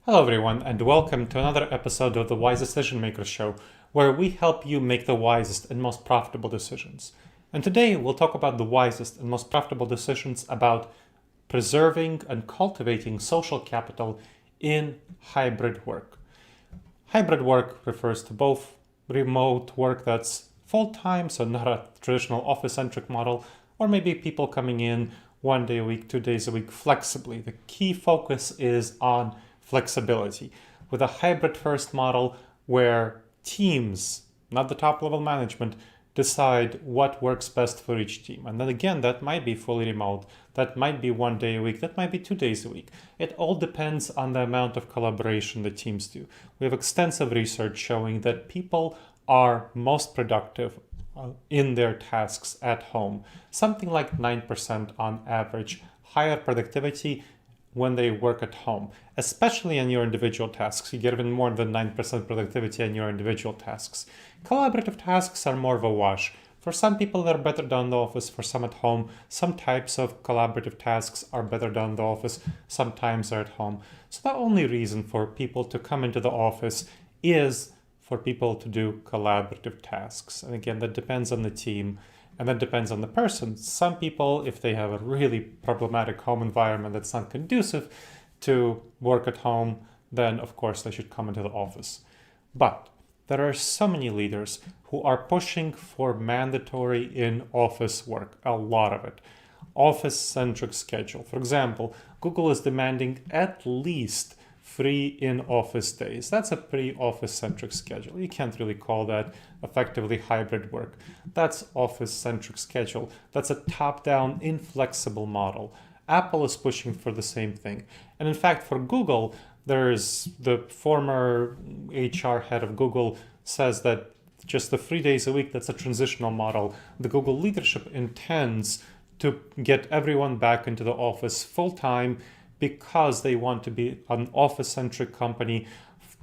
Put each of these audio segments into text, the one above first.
Hello, everyone, and welcome to another episode of the Wise Decision Maker Show, where we help you make the wisest and most profitable decisions. And today we'll talk about the wisest and most profitable decisions about preserving and cultivating social capital in hybrid work. Hybrid work refers to both remote work that's full-time, so not a traditional office-centric model, or maybe people coming in 1 day a week, 2 days a week flexibly. The key focus is on flexibility with a hybrid first model where teams, not the top level management, decide what works best for each team. And then again, that might be fully remote, that might be 1 day a week, that might be 2 days a week. It all depends on the amount of collaboration the teams do. We have extensive research showing that people are most productive in their tasks at home, something like 9% on average, higher productivity when they work at home, especially in your individual tasks. You get even more than 9% productivity in your individual tasks. Collaborative tasks are more of a wash. For some people, they're better done in the office, for some at home. Some types of collaborative tasks are better done in the office, sometimes they're at home. So the only reason for people to come into the office is for people to do collaborative tasks. And again, that depends on the team. And that depends on the person. Some people, if they have a really problematic home environment that's not conducive to work at home, then of course they should come into the office. But there are so many leaders who are pushing for mandatory in-office work, a lot of it. Office-centric schedule. For example, Google is demanding at least 3 in-office days. That's a pretty office-centric schedule. You can't really call that effectively hybrid work. That's office-centric schedule. That's a top-down, inflexible model. Apple is pushing for the same thing. And in fact, for Google, there's the former HR head of Google says that just the 3 days a week, that's a transitional model. The Google leadership intends to get everyone back into the office full-time because they want to be an office-centric company,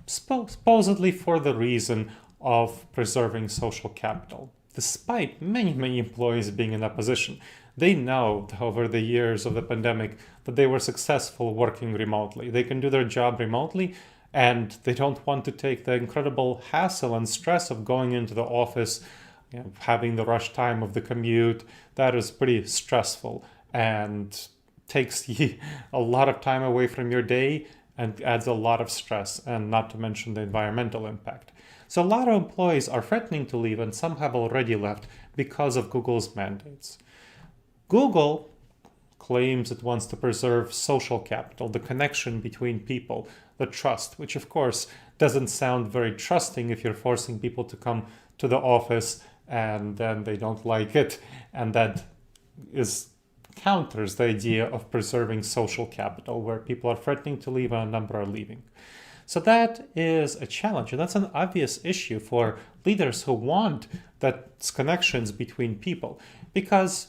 supposedly for the reason of preserving social capital. Despite many employees being in that position, they know over the years of the pandemic that they were successful working remotely. They can do their job remotely, and they don't want to take the incredible hassle and stress of going into the office, having the rush time of the commute. That is pretty stressful and takes a lot of time away from your day and adds a lot of stress, and not to mention the environmental impact. So a lot of employees are threatening to leave, and some have already left because of Google's mandates. Google claims it wants to preserve social capital, the connection between people, the trust, which of course doesn't sound very trusting if you're forcing people to come to the office and then they don't like it, and that counters the idea of preserving social capital, where people are threatening to leave and a number are leaving. So that is a challenge, and that's an obvious issue for leaders who want that connections between people, because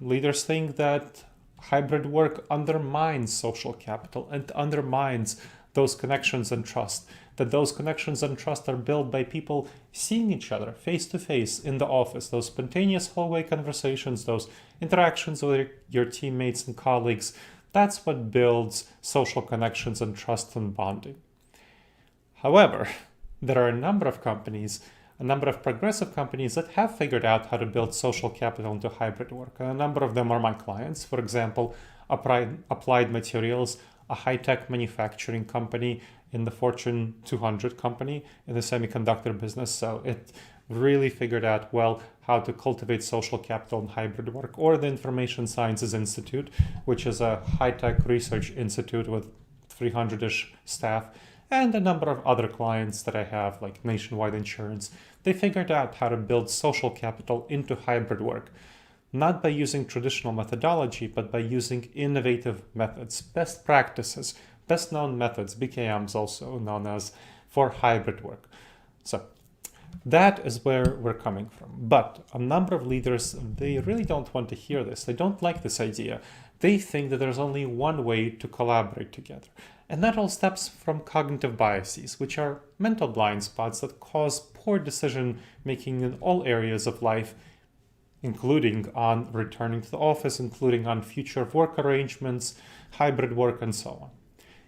leaders think that hybrid work undermines social capital and undermines those connections and trust, that those connections and trust are built by people seeing each other face to face in the office, those spontaneous hallway conversations, those interactions with your teammates and colleagues. That's what builds social connections and trust and bonding. However, there are a number of progressive companies that have figured out how to build social capital into hybrid work. And a number of them are my clients. For example, Applied Materials, a high-tech manufacturing company in the Fortune 200 company in the semiconductor business. So it really figured out well how to cultivate social capital in hybrid work. Or the Information Sciences Institute, which is a high-tech research institute with 300-ish staff, and a number of other clients that I have, like Nationwide Insurance. They figured out how to build social capital into hybrid work, not by using traditional methodology, but by using innovative methods, best practices, best known methods, BKMs also known as, for hybrid work. So that is where we're coming from. But a number of leaders, they really don't want to hear this. They don't like this idea. They think that there's only one way to collaborate together. And that all stems from cognitive biases, which are mental blind spots that cause poor decision making in all areas of life, including on returning to the office, including on future work arrangements, hybrid work, and so on.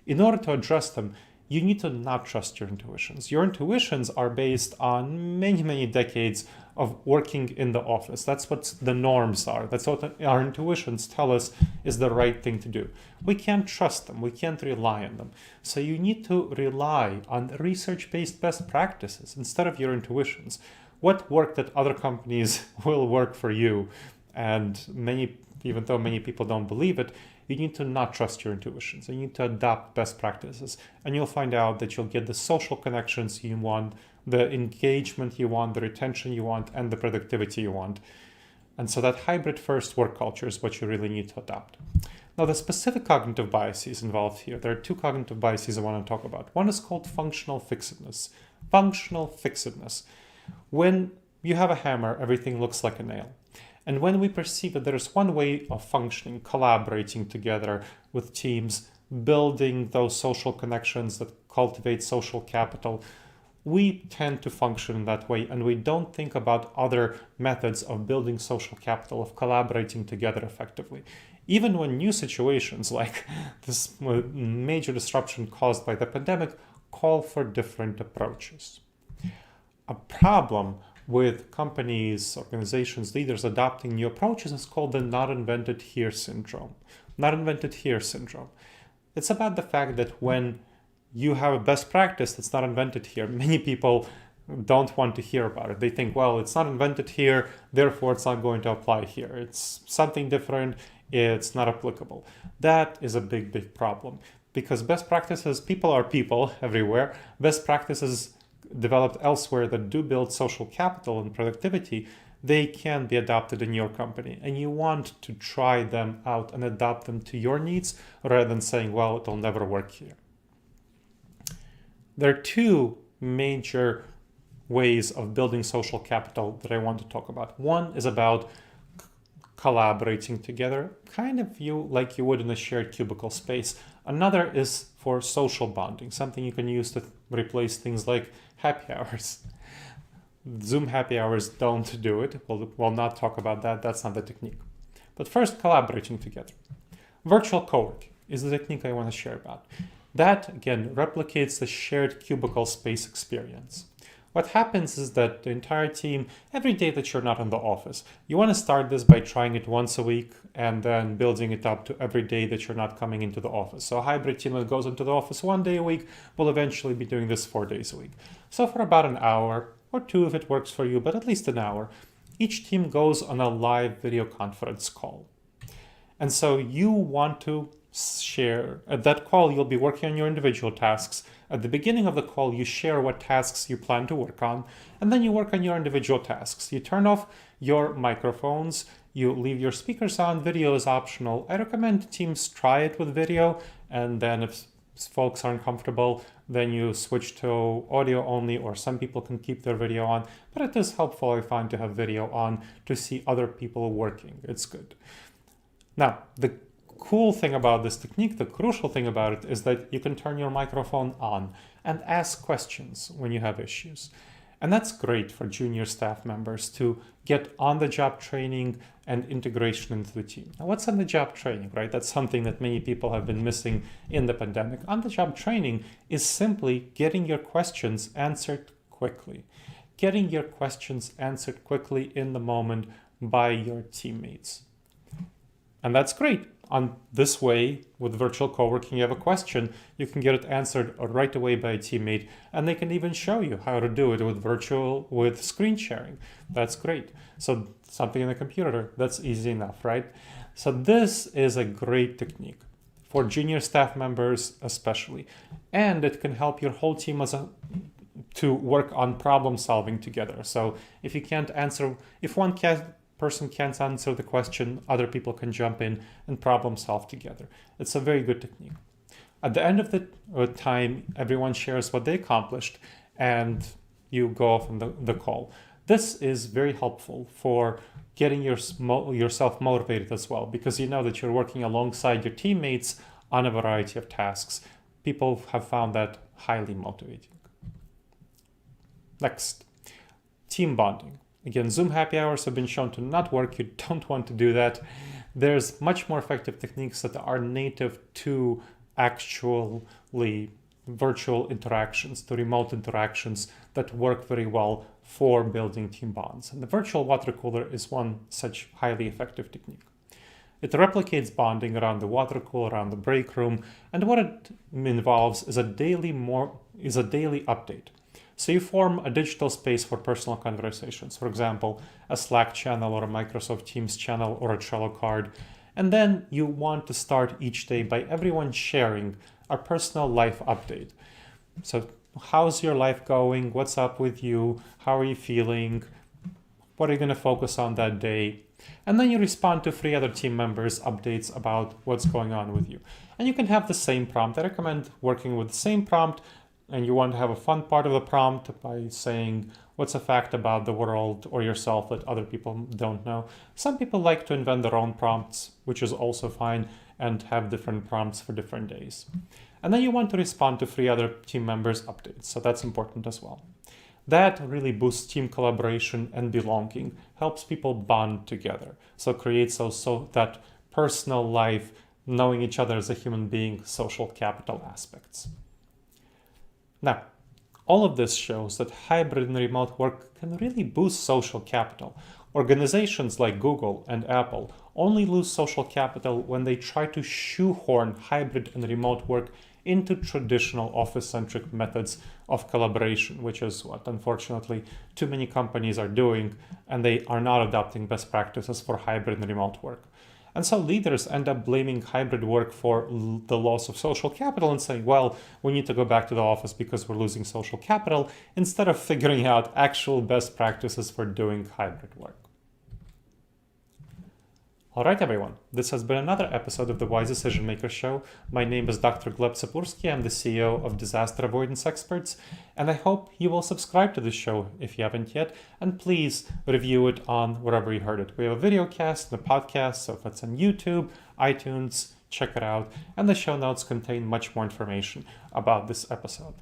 In order to address them, you need to not trust your intuitions. Your intuitions are based on many, many decades of working in the office. That's what the norms are. That's what our intuitions tell us is the right thing to do. We can't trust them. We can't rely on them. So you need to rely on research-based best practices instead of your intuitions. What worked at other companies will work for you. And even though many people don't believe it, you need to not trust your intuitions. You need to adopt best practices. And you'll find out that you'll get the social connections you want, the engagement you want, the retention you want, and the productivity you want. And so that hybrid first work culture is what you really need to adopt. Now, the specific cognitive biases involved here, there are two cognitive biases I want to talk about. One is called functional fixedness. Functional fixedness. When you have a hammer, everything looks like a nail. And when we perceive that there is one way of functioning, collaborating together with teams, building those social connections that cultivate social capital, we tend to function in that way, and we don't think about other methods of building social capital, of collaborating together effectively. Even when new situations like this major disruption caused by the pandemic call for different approaches. A problem with companies, organizations, leaders adopting new approaches is called the not invented here syndrome. Not invented here syndrome. It's about the fact that when you have a best practice that's not invented here, many people don't want to hear about it. They think, well, it's not invented here, therefore it's not going to apply here. It's something different, it's not applicable. That is a big, big problem because best practices, people are people everywhere. Best practices developed elsewhere that do build social capital and productivity, they can be adopted in your company. And you want to try them out and adapt them to your needs rather than saying, well, it'll never work here. There are two major ways of building social capital that I want to talk about. One is about collaborating together, kind of like you would in a shared cubicle space. Another is for social bonding, something you can use to replace things like happy hours. Zoom happy hours don't do it. We'll not talk about that. That's not the technique. But first, collaborating together. Virtual coworking is the technique I want to share about. That, again, replicates the shared cubicle space experience. What happens is that the entire team, every day that you're not in the office, you want to start this by trying it once a week and then building it up to every day that you're not coming into the office. So a hybrid team that goes into the office 1 day a week will eventually be doing this 4 days a week. So for about an hour or two if it works for you, but at least an hour, each team goes on a live video conference call. And so you want to share, at that call you'll be working on your individual tasks. At the beginning of the call, you share what tasks you plan to work on, and then you work on your individual tasks. You turn off your microphones, you leave your speakers on, video is optional. I recommend teams try it with video, and then if folks aren't comfortable, then you switch to audio only, or some people can keep their video on, but it is helpful, I find, to have video on to see other people working. It's good. Now, the cool thing about this technique, the crucial thing about it, is that you can turn your microphone on and ask questions when you have issues. And that's great for junior staff members to get on-the-job training and integration into the team. Now, what's on-the-job training, right? That's something that many people have been missing in the pandemic. On-the-job training is simply getting your questions answered quickly. Getting your questions answered quickly in the moment by your teammates. And that's great. On this way, with virtual coworking, you have a question, you can get it answered right away by a teammate, and they can even show you how to do it with screen sharing. That's great. So something in the computer, that's easy enough, right? So this is a great technique for junior staff members especially, and it can help your whole team to work on problem solving together. So if you can't answer, if one person can't answer the question, other people can jump in and problem solve together. It's a very good technique. At the end of the time, everyone shares what they accomplished and you go off on the call. This is very helpful for getting yourself motivated as well, because you know that you're working alongside your teammates on a variety of tasks. People have found that highly motivating. Next, team bonding. Again, Zoom happy hours have been shown to not work. You don't want to do that. There's much more effective techniques that are native to actually virtual interactions to remote interactions that work very well for building team bonds. And the virtual water cooler is one such highly effective technique. It replicates bonding around the water cooler, around the break room, and what it involves is a daily update. So you form a digital space for personal conversations, for example, a Slack channel or a Microsoft Teams channel or a Trello card. And then you want to start each day by everyone sharing a personal life update. So how's your life going? What's up with you? How are you feeling? What are you going to focus on that day? And then you respond to 3 other team members' updates about what's going on with you. And you can have the same prompt. I recommend working with the same prompt, and you want to have a fun part of the prompt by saying what's a fact about the world or yourself that other people don't know. Some people like to invent their own prompts, which is also fine, and have different prompts for different days. And then you want to respond to 3 other team members' updates, so that's important as well. That really boosts team collaboration and belonging, helps people bond together. So creates also that personal life, knowing each other as a human being, social capital aspects. Now, all of this shows that hybrid and remote work can really boost social capital. Organizations like Google and Apple only lose social capital when they try to shoehorn hybrid and remote work into traditional office-centric methods of collaboration, which is what, unfortunately, too many companies are doing, and they are not adopting best practices for hybrid and remote work. And so leaders end up blaming hybrid work for the loss of social capital and saying, well, we need to go back to the office because we're losing social capital, instead of figuring out actual best practices for doing hybrid work. All right, everyone, this has been another episode of the Wise Decision Maker Show. My name is Dr. Gleb Tsipursky. I'm the CEO of Disaster Avoidance Experts, and I hope you will subscribe to this show if you haven't yet, and please review it on wherever you heard it. We have a video cast and a podcast, so if it's on YouTube, iTunes, check it out, and the show notes contain much more information about this episode.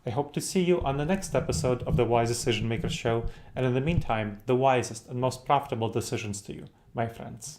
I hope to see you on the next episode of the Wise Decision Maker Show, and in the meantime, the wisest and most profitable decisions to you, my friends.